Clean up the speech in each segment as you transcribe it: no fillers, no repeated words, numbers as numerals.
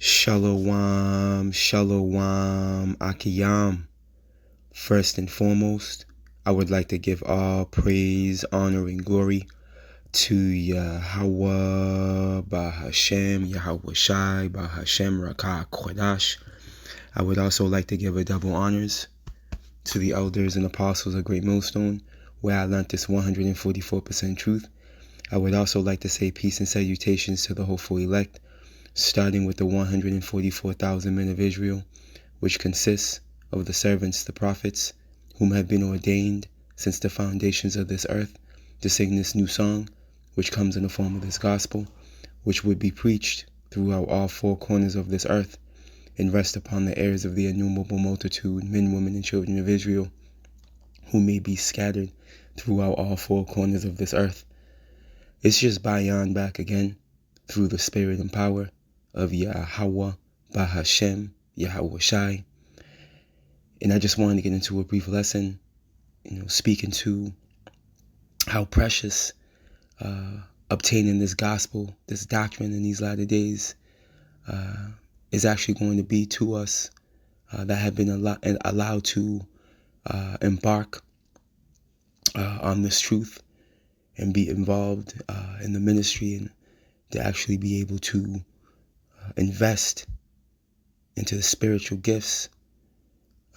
Shalom, shalom, Akiyam. First and foremost, I would like to give all praise, honor, and glory to Yahweh, Bahashem, Yahweh Shai, Bahashem, Rakah, Kodash. I would also like to give a double honors to the elders and apostles of Great Millstone, where I learned this 144% truth. I would also like to say peace and salutations to the hopeful elect, starting with the 144,000 men of Israel, which consists of the servants, the prophets, whom have been ordained since the foundations of this earth to sing this new song, which comes in the form of this gospel, which would be preached throughout all four corners of this earth and rest upon the ears of the innumerable multitude, men, women, and children of Israel, who may be scattered throughout all four corners of this earth. It's just Bayan back again through the spirit and power of Yahweh, Bahashem, Yahweh Shai. And I just wanted to get into a brief lesson, speaking to how precious obtaining this gospel, this doctrine in these latter days is actually going to be to us that have been allowed to embark on this truth and be involved in the ministry, and to actually be able to invest into the spiritual gifts.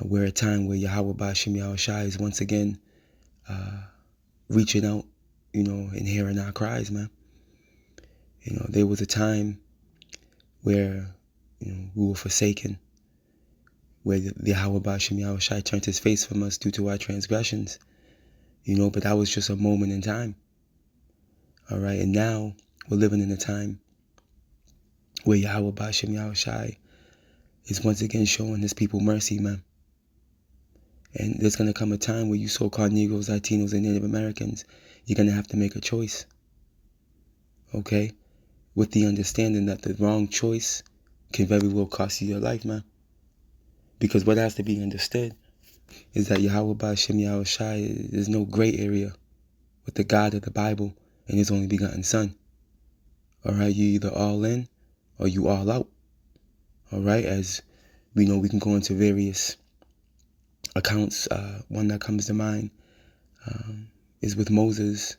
We're a time where Yahweh Bashim Yahweh Shai is once again reaching out, and hearing our cries, man. There was a time where, we were forsaken, where the Yahweh Bashim Yahweh Shai turned his face from us due to our transgressions, but that was just a moment in time. All right, and now we're living in a time where Yahweh Bashim Yahweh Shai is once again showing his people mercy, man. And there's going to come a time where you so-called Negroes, Latinos, and Native Americans, you're going to have to make a choice, okay? With the understanding that the wrong choice can very well cost you your life, man. Because what has to be understood is that Yahweh Bashim Yahweh Shai, there's no gray area with the God of the Bible and his only begotten Son. All right, you either all in or you all out. All right, as we know, we can go into various accounts. One that comes to mind is with Moses.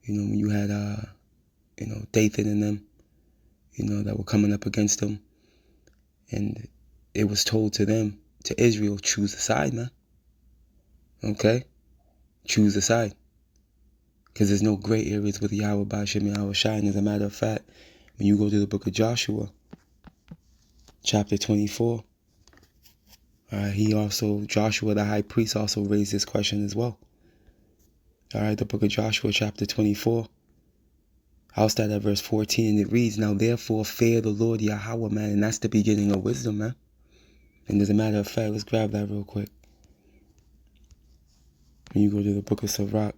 When you had Dathan and them, that were coming up against him, and it was told to them, to Israel, choose a side, man. Okay, choose a side, because there's no gray areas with Yahweh Bashim Yahweh Shai. And as a matter of fact, when you go to the book of Joshua, chapter 24. Joshua the high priest also raised this question as well. All right, the book of Joshua, chapter 24. I'll start at verse 14, and it reads, "Now therefore fear the Lord Yahweh," man, and that's the beginning of wisdom, man. And as a matter of fact, let's grab that real quick. When you go to the book of Sirach,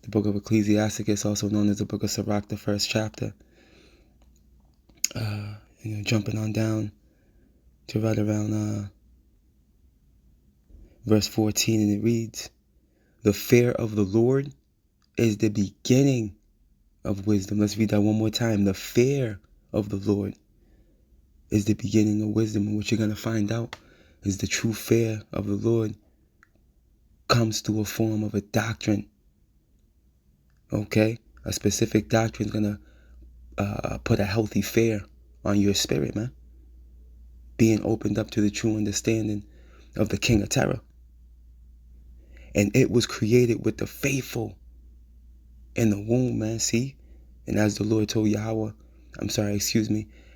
the book of Ecclesiasticus, also known as the book of Sirach, the first chapter, jumping on down to right around verse 14, and it reads, "The fear of the Lord is the beginning of wisdom." Let's read that one more time. The fear of the Lord is the beginning of wisdom. And what you're going to find out is the true fear of the Lord comes through a form of a doctrine. Okay? A specific doctrine is going to put a healthy fear on your spirit, man. Being opened up to the true understanding of the King of Terror. And it was created with the faithful in the womb, man. See? And as the Lord told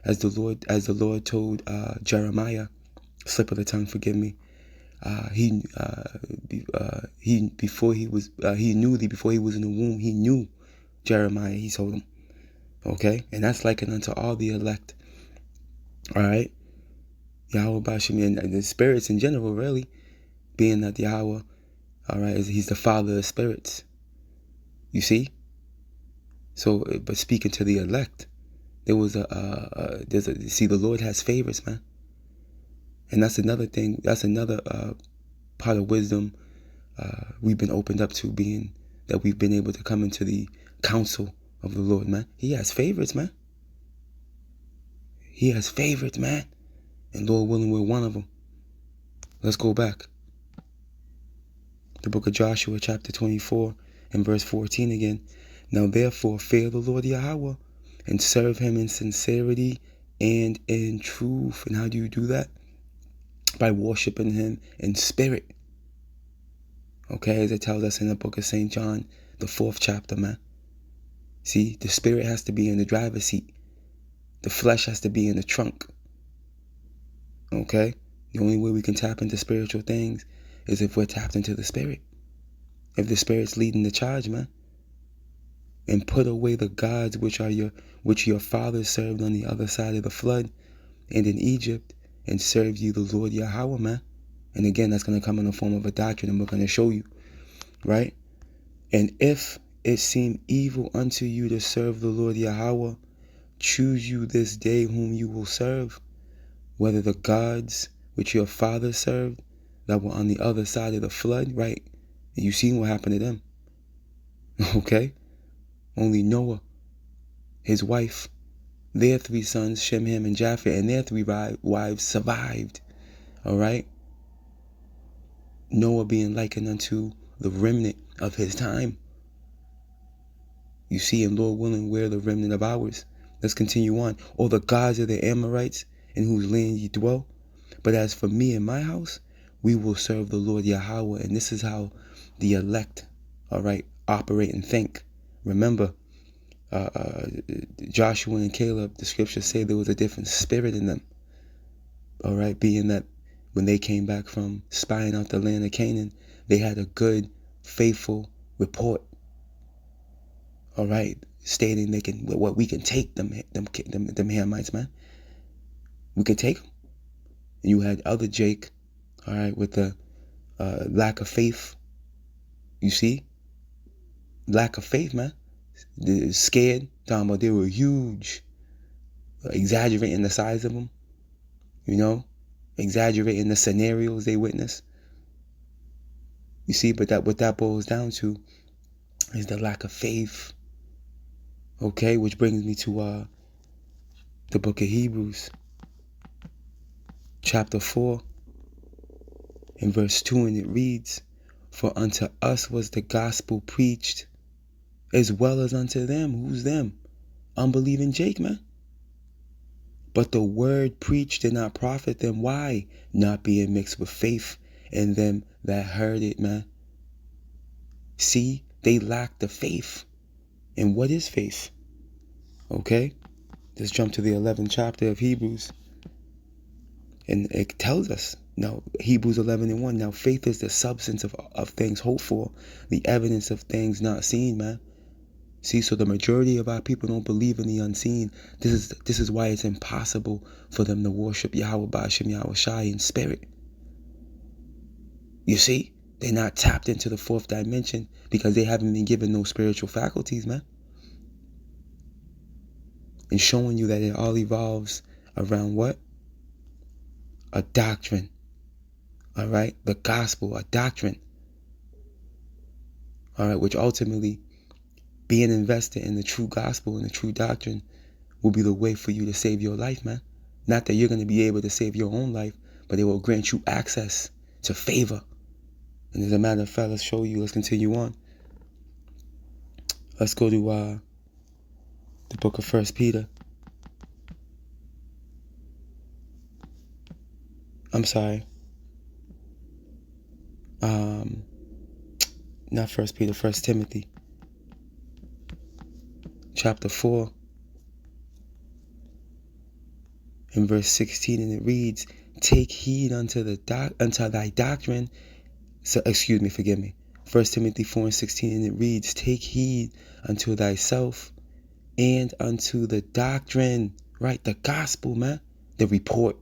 as the Lord told Jeremiah, slip of the tongue, forgive me. He knew before he was in the womb, he knew Jeremiah, he told him. Okay? And that's likened unto all the elect. All right? Yahweh Bashim, and the spirits in general, really, being that Yahweh, all right, he's the father of spirits. You see? So, but speaking to the elect, there was see, the Lord has favorites, man. And that's another thing, that's another part of wisdom we've been opened up to, being that we've been able to come into the counsel of the Lord, man. He has favorites, man. He has favorites, man. And Lord willing, we're one of them. Let's go back. The book of Joshua, chapter 24, and verse 14 again. Now therefore fear the Lord Yahweh, and serve him in sincerity and in truth. And how do you do that? By worshiping him in spirit. Okay, as it tells us in the book of St. John, the 4th chapter, man. See, the spirit has to be in the driver's seat. The flesh has to be in the trunk. Okay? The only way we can tap into spiritual things is if we're tapped into the spirit. If the spirit's leading the charge, man. And put away the gods which your fathers served on the other side of the flood and in Egypt, and served you the Lord Yahweh, man. And again, that's going to come in the form of a doctrine, and we're going to show you, right? And if it seem evil unto you to serve the Lord Yahweh, choose you this day whom you will serve, whether the gods which your fathers served that were on the other side of the flood, right? And you seen what happened to them, okay? Only Noah, his wife, their 3 sons, Shem, Ham, and Japheth, and their 3 wives survived, all right? Noah being likened unto the remnant of his time. You see, and Lord willing, we're the remnant of ours. Let's continue on. Or the gods of the Amorites, in whose land ye dwell. But as for me and my house, we will serve the Lord Yahweh. And this is how the elect, all right, operate and think. Remember, Joshua and Caleb, the scriptures say there was a different spirit in them. All right, being that when they came back from spying out the land of Canaan, they had a good, faithful report. All right, stating we can take them Hamites, man. We can take them. And you had other Jake, all right, with the lack of faith. You see, lack of faith, man. They're scared, talking about they were huge, exaggerating the size of them, you know, exaggerating the scenarios they witnessed. You see, but what that boils down to is the lack of faith. Okay, which brings me to the book of Hebrews, chapter 4, in verse 2, and it reads, "For unto us was the gospel preached, as well as unto them." Who's them? Unbelieving Jake, man. "But the word preached did not profit them." Why? Not being mixed with faith in them that heard it, man. See, they lacked the faith. And what is faith? Okay, let's jump to the 11th chapter of Hebrews. And it tells us, now, Hebrews 11:1, now faith is the substance of things hoped for, the evidence of things not seen, man. See, so the majority of our people don't believe in the unseen. This is why it's impossible for them to worship Yahweh Ba'ashem Yahweh Shai in spirit. You see, they're not tapped into the 4th dimension because they haven't been given those spiritual faculties, man. And showing you that it all evolves around what? A doctrine. All right? The gospel, a doctrine. All right, which ultimately, being invested in the true gospel and the true doctrine will be the way for you to save your life, man. Not that you're going to be able to save your own life, but it will grant you access to favor. And as a matter of fact, let's show you. Let's continue on. Let's go to the book of 1 Peter. I'm sorry. Not 1 Peter, 1 Timothy. Chapter 4. In verse 16, and it reads, "Take heed unto thy doctrine." So, forgive me. 1 Timothy 4:16, and it reads, "Take heed unto thyself and unto the doctrine." Right, the gospel, man. The report.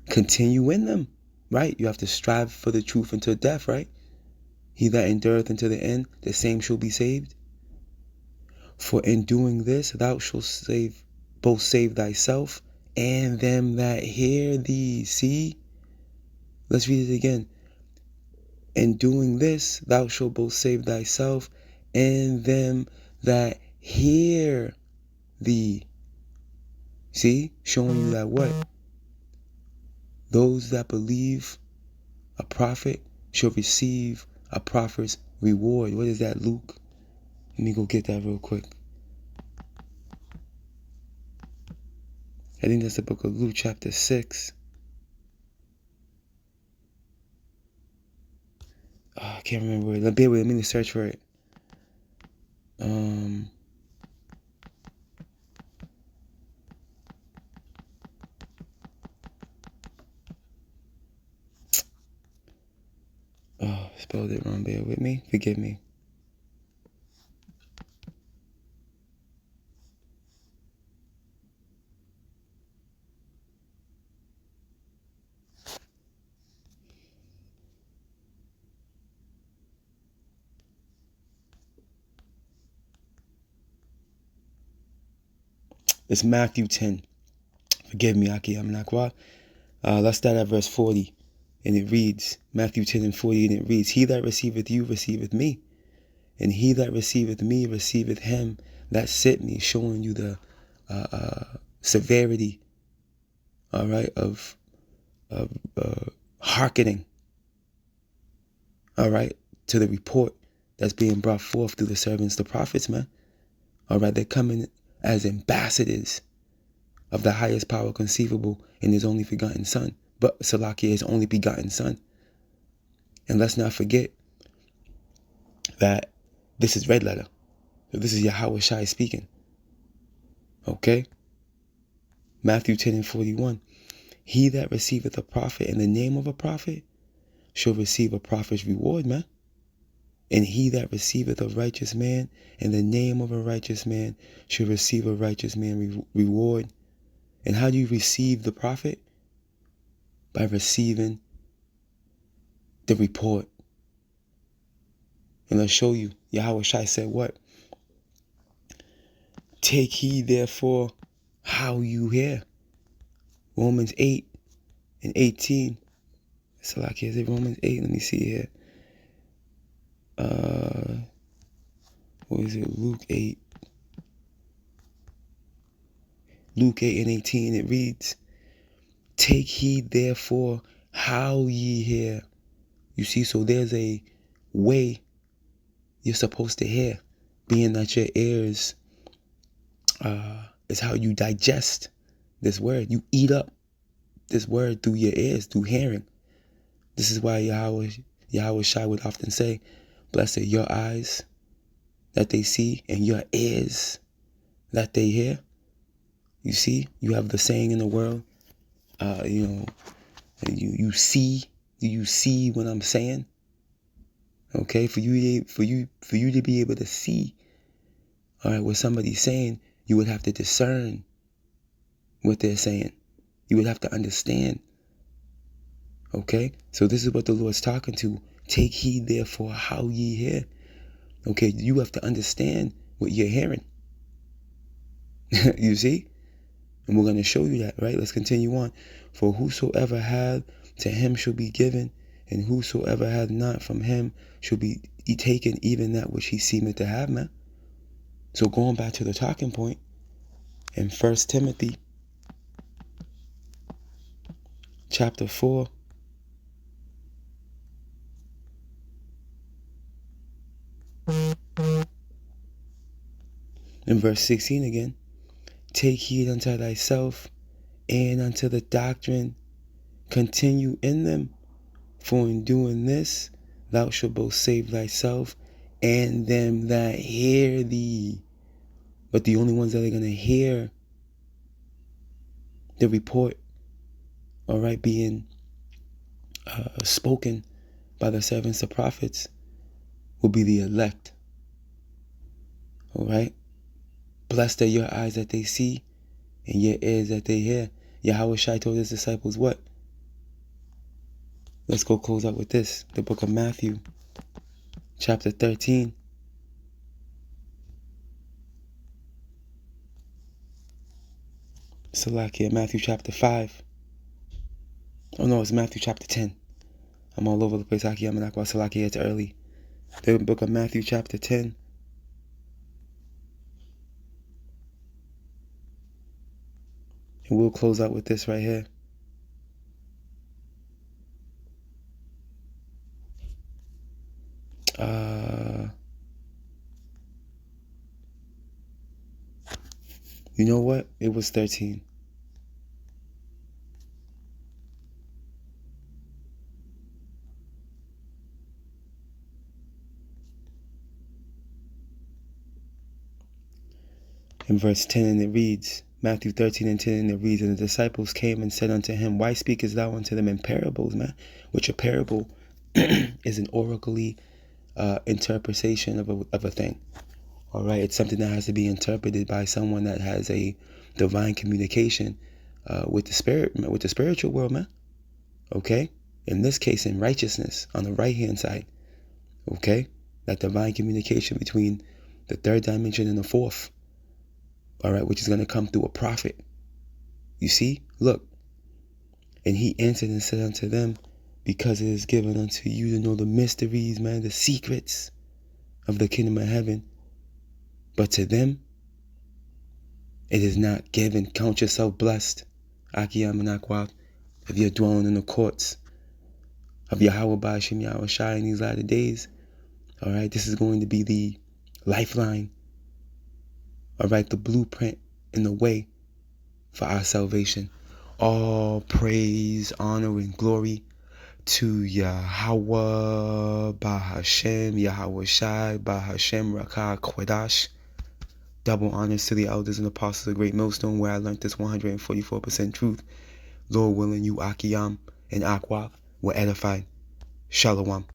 Continue in them, right? You have to strive for the truth until death, right? "He that endureth unto the end, the same shall be saved. For in doing this, thou shalt both save thyself and them that hear thee." See? Let's read it again. "In doing this, thou shalt both save thyself and them that hear thee." See? Showing you that what? Those that believe a prophet shall receive a prophet's reward. What is that, Luke? Let me go get that real quick. I think that's the book of Luke chapter 6. Oh, I can't remember it. Bear with me. Let me search for it. Oh, spelled it wrong. Bear with me. Forgive me. It's Matthew 10. Forgive me, Aki Aminakwa. Let's start at verse 40. And it reads, Matthew 10 and 40, and it reads, He that receiveth you receiveth me, and he that receiveth me receiveth him that sent me, showing you the severity, all right, of hearkening, all right, to the report that's being brought forth through the servants, the prophets, man. All right, they're coming as ambassadors of the highest power conceivable in his only begotten son. But Salakia, his only begotten son. And let's not forget that this is red letter. So this is Yahweh Shai speaking. Okay? Matthew 10 and 41. He that receiveth a prophet in the name of a prophet shall receive a prophet's reward, man. And he that receiveth a righteous man in the name of a righteous man shall receive a righteous man reward. And how do you receive the prophet? By receiving the report. And let's show you. Yahweh Shai said what? Take heed therefore how you hear. Romans 8 and 18. Salakia, is it Romans 8? Let me see here. What is it? Luke 8. Luke 8 and 18, it reads, Take heed therefore how ye hear. You see, so there's a way you're supposed to hear, being that your ears is how you digest this word. You eat up this word through your ears, through hearing. This is why Yahweh Shai would often say, Blessed are your eyes that they see and your ears that they hear. You see, you have the saying in the world, you see. Do you see what I'm saying? Okay, for you to be able to see, all right, what somebody's saying, you would have to discern what they're saying. You would have to understand. Okay, so this is what the Lord's talking to. Take heed therefore how ye hear. Okay, you have to understand what you're hearing. You see? And we're going to show you that, right? Let's continue on. For whosoever hath, to him shall be given, and whosoever hath not, from him shall be taken even that which he seemeth to have, man. So going back to the talking point, in 1 Timothy chapter 4, in verse 16 again, Take heed unto thyself and unto the doctrine, continue in them, for in doing this thou shalt both save thyself and them that hear thee. But the only ones that are going to hear the report, all right, being spoken by the servants, the prophets, will be the elect. All right? Blessed are your eyes that they see and your ears that they hear. Yahweh Shai told his disciples what? Let's go close out with this. The book of Matthew, chapter 13. Salakia, Matthew chapter 5. Oh no, it's Matthew chapter 10. I'm all over the place. Aki Amanakwa Salakia, it's early. The book of Matthew chapter 10. We'll close out with this right here. You know what? It was 13. In verse 10, and it reads, Matthew 13 and 10, and it reads, and the disciples came and said unto him, Why speakest thou unto them in parables, man? Which a parable is an oracly interpretation of a thing. All right, it's something that has to be interpreted by someone that has a divine communication with the spirit, with the spiritual world, man. Okay, in this case, in righteousness, on the right hand side. Okay, that divine communication between the third dimension and the fourth. All right, which is going to come through a prophet. You see, look. And he answered and said unto them, because it is given unto you to know the mysteries, man, the secrets of the kingdom of heaven. But to them, it is not given. Count yourself blessed, Akiyam and Akwab, if you're dwelling in the courts of Yahweh Ba'ashem Yahweh Shai in these latter days. All right, this is going to be the lifeline. All right, the blueprint and the way for our salvation. All praise, honor, and glory to Yahweh Ba'ashem Yahweh Shai Ba'ashem Rakah Kwadash. Double honors to the elders and apostles of Great Millstone, where I learned this 144% truth. Lord willing, you Akiyam and Akwab were edified. Shalom.